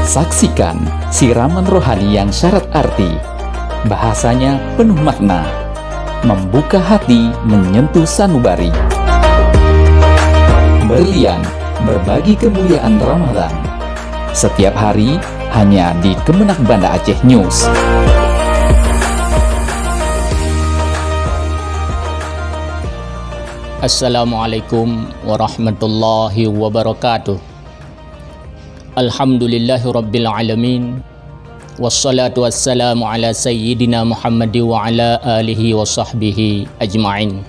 Saksikan siraman rohani yang syarat arti, bahasanya penuh makna, membuka hati, menyentuh sanubari. Berlian, berbagi kemuliaan Ramadhan. Setiap hari hanya di Kemenag Banda Aceh News. Assalamualaikum warahmatullahi wabarakatuh. Alhamdulillahirabbil alamin. Wassalatu wassalamu ala sayyidina Muhammad wa ala alihi wa sahbihi ajma'in.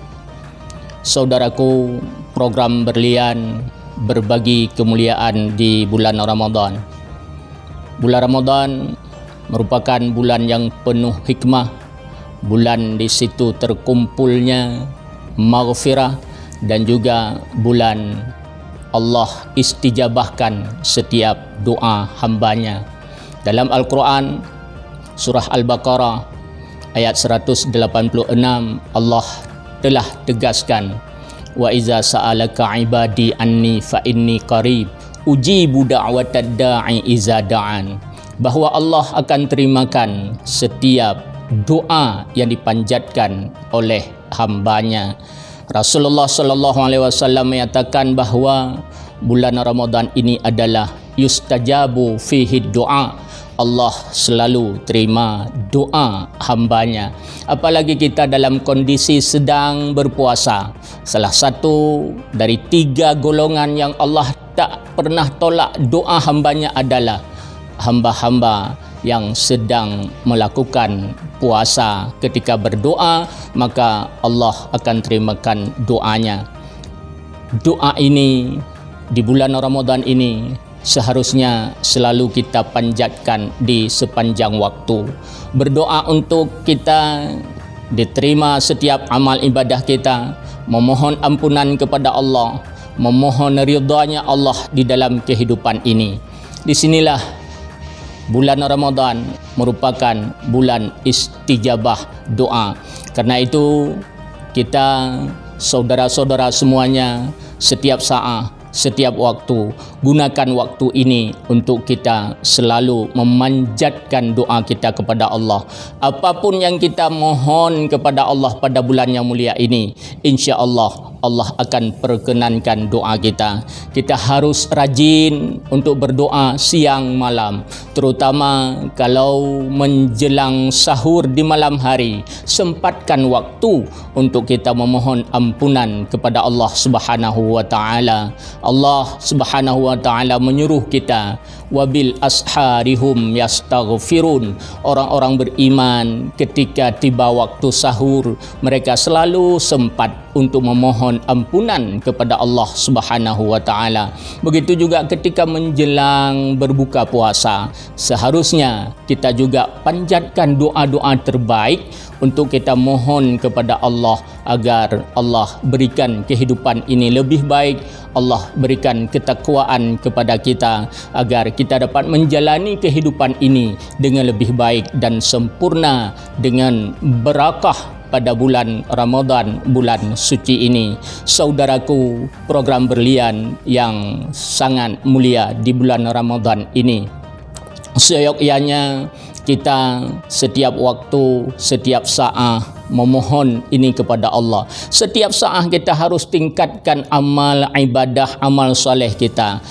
Saudaraku, program Berlian, berbagi kemuliaan di bulan Ramadhan. Bulan Ramadhan merupakan bulan yang penuh hikmah. Bulan di situ terkumpulnya maghfirah, dan juga bulan Allah istijabahkan setiap doa hambanya. Dalam Al-Quran surah Al-Baqarah ayat 186, Allah telah tegaskan, wa iza sa'alaka ibadi anni fa inni qarib ujibu da'watad da'i iza da'an, bahwa Allah akan terimakan setiap doa yang dipanjatkan oleh hambanya. Rasulullah sallallahu alaihi wasallam menyatakan bahawa bulan Ramadan ini adalah yustajabu fihi doa. Allah selalu terima doa hambanya. Apalagi kita dalam kondisi sedang berpuasa. Salah satu dari 3 golongan yang Allah tak pernah tolak doa hambanya adalah hamba-hamba yang sedang melakukan puasa. Ketika berdoa, maka Allah akan terimakan doanya. Doa ini di bulan Ramadan ini seharusnya selalu kita panjatkan di sepanjang waktu. Berdoa untuk kita diterima setiap amal ibadah kita, memohon ampunan kepada Allah, memohon ridhanya Allah di dalam kehidupan ini. Di sinilah bulan Ramadhan merupakan bulan istijabah doa. Karena itu kita saudara-saudara semuanya, setiap saat, setiap waktu, gunakan waktu ini untuk kita selalu memanjatkan doa kita kepada Allah. Apapun yang kita mohon kepada Allah pada bulan yang mulia ini, insya Allah Allah akan perkenankan doa kita. Kita harus rajin untuk berdoa siang malam, terutama kalau menjelang sahur di malam hari. Sempatkan waktu untuk kita memohon ampunan kepada Allah Subhanahu wa taala. Allah Subhanahu wa taala menyuruh kita, wabil asharihum yastaghfirun. Orang-orang beriman ketika tiba waktu sahur, mereka selalu sempat untuk memohon ampunan kepada Allah Subhanahu wa taala. Begitu juga ketika menjelang berbuka puasa, seharusnya kita juga panjatkan doa-doa terbaik untuk kita mohon kepada Allah agar Allah berikan kehidupan ini lebih baik. Allah berikan ketakwaan kepada kita agar kita dapat menjalani kehidupan ini dengan lebih baik dan sempurna dengan berakah pada bulan Ramadhan, bulan suci ini. Saudaraku, program Berlian yang sangat mulia di bulan Ramadhan ini, seyogyanya kita setiap waktu, setiap saat memohon ini kepada Allah. Setiap saat kita harus tingkatkan amal ibadah, amal soleh kita.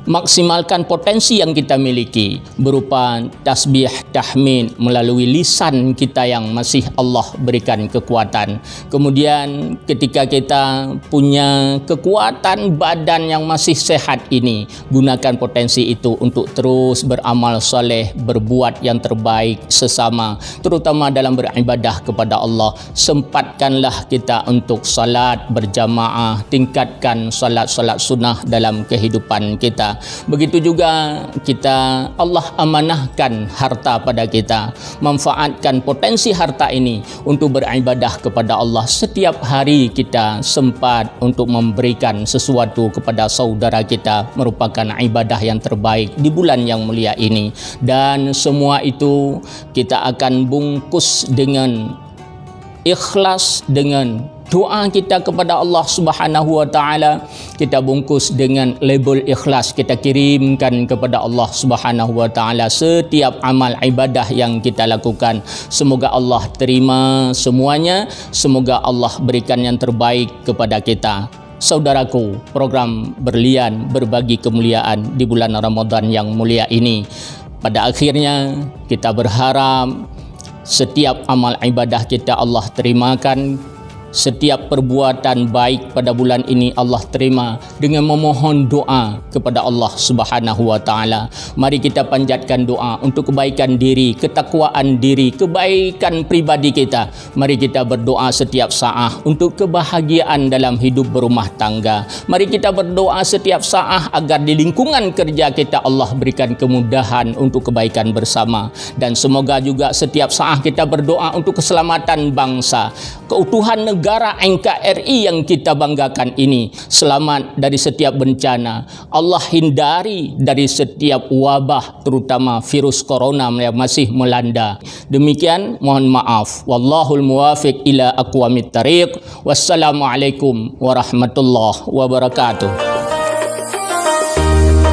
Maksimalkan potensi yang kita miliki berupa tasbih, tahmid melalui lisan kita yang masih Allah berikan kekuatan. Kemudian ketika kita punya kekuatan badan yang masih sehat ini, gunakan potensi itu untuk terus beramal soleh, berbuat yang terbaik sesama, terutama dalam beribadah kepada Allah. Sempatkanlah kita untuk salat berjamaah, tingkatkan salat-salat sunnah dalam kehidupan kita. Begitu juga kita, Allah amanahkan harta pada kita, manfaatkan potensi harta ini untuk beribadah kepada Allah. Setiap hari kita sempat untuk memberikan sesuatu kepada saudara kita, merupakan ibadah yang terbaik di bulan yang mulia ini. Dan semua itu kita akan bungkus dengan ikhlas, dengan doa kita kepada Allah Subhanahu wa taala kita bungkus dengan label ikhlas, kita kirimkan kepada Allah Subhanahu wa taala setiap amal ibadah yang kita lakukan. Semoga Allah terima semuanya, semoga Allah berikan yang terbaik kepada kita. Saudaraku, program Berlian Berbagi Kemuliaan di bulan Ramadhan yang mulia ini, pada akhirnya kita berharap setiap amal ibadah kita Allah terimakan, setiap perbuatan baik pada bulan ini Allah terima dengan memohon doa kepada Allah Subhanahu wa taala. Mari kita panjatkan doa untuk kebaikan diri, ketakwaan diri, kebaikan pribadi kita. Mari kita berdoa setiap saat untuk kebahagiaan dalam hidup berumah tangga. Mari kita berdoa setiap saat agar di lingkungan kerja kita Allah berikan kemudahan untuk kebaikan bersama, dan semoga juga setiap saat kita berdoa untuk keselamatan bangsa, keutuhan negara NKRI yang kita banggakan ini selamat dari setiap bencana. Allah hindari dari setiap wabah, terutama virus corona yang masih melanda. Demikian, mohon maaf. Wallahul muwafiq ila aqwamit thariq. Wassalamualaikum warahmatullahi wabarakatuh.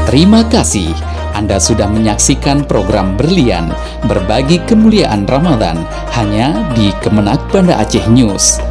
Terima kasih. Anda sudah menyaksikan program Berlian Berbagi Kemuliaan Ramadhan hanya di Kemenag Banda Aceh News.